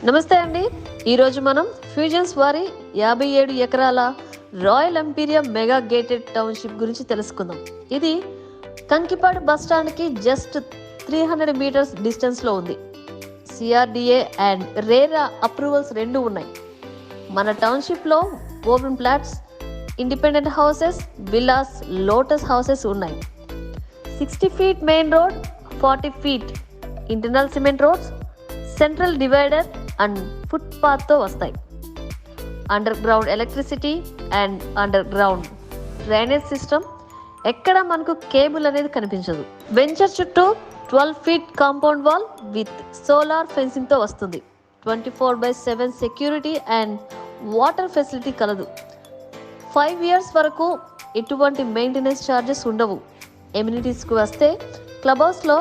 నమస్తే అండి. ఈరోజు మనం ఫ్యూజన్స్ వారి 57 ఎకరాల royal Emperia mega gated township గురించి తెలుసుకుందాం. ఇది కంకిపాడు బస్ స్టాండ్కి జస్ట్ 300 మీటర్స్ డిస్టెన్స్లో ఉంది. సిఆర్డిఏ అండ్ రేరా అప్రూవల్స్ రెండు ఉన్నాయి. మన టౌన్షిప్లో open plots, independent houses, villas, lotus houses ఉన్నాయి. 60 feet main road, 40 feet internal cement roads, central divider and foot పాత్తో వస్తాయి. Underground electricity and underground drainage system. ఎక్కడ మనకు కేబుల్ అనేది కనిపించదు. వెంచర్ చుట్టూ 12 feet compound wall with solar ఫెన్సింగ్తో వస్తుంది. 24/7 security and water facility కలదు. 5 years వరకు ఎటువంటి మెయింటెనెన్స్ ఛార్జెస్ ఉండవు. ఎమ్యూనిటీస్కి వస్తే క్లబ్ హౌస్లో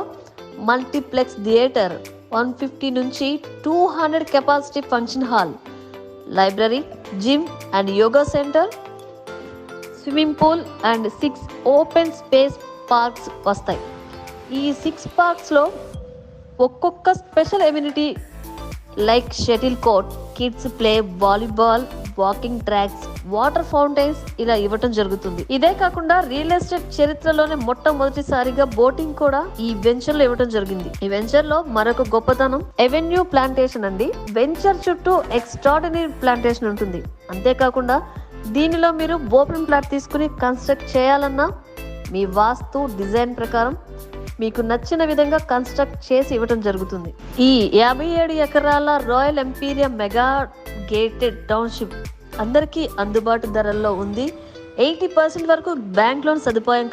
మల్టీప్లెక్స్ థియేటర్, 150 నుంచి 200 capacity function hall, library, gym and yoga centre, swimming pool and 6 open space parks వస్తాయి. ఈ 6 పార్క్స్లో ఒక్కొక్క special ఎమ్యూనిటీ like shuttle court, kids play, volleyball, walking tracks, water fountains ఇలా ఇవ్వటం జరుగుతుంది. ఇదే కాకుండా రియల్ ఎస్టేట్ చరిత్రలోనే మొట్టమొదటిసారిగా బోటింగ్ కూడా ఈ వెంచర్ లో ఇవ్వటం జరిగింది. ఈ వెంచర్ లో మరొక గొప్పతనం ఎవెన్యూ ప్లాంటేషన్ అండి. వెంచర్ చుట్టూ ఎక్స్ట్రాడినరీ ప్లాంటేషన్ ఉంటుంది. అంతేకాకుండా దీనిలో మీరు ఓపెన్ ప్లాట్ తీసుకుని కన్స్ట్రక్ట్ చేయాలన్నా మీ వాస్తు డిజైన్ ప్రకారం మీకు నచ్చిన విధంగా కన్స్ట్రక్ట్ చేసి ఇవ్వటం జరుగుతుంది. ఈ 57 ఎకరాల royal Emperia mega gated township అందరికీ అందుబాటు ధరల్లో ఉంది. 80% వరకు బ్యాంక్ లోన్ సదుపాయం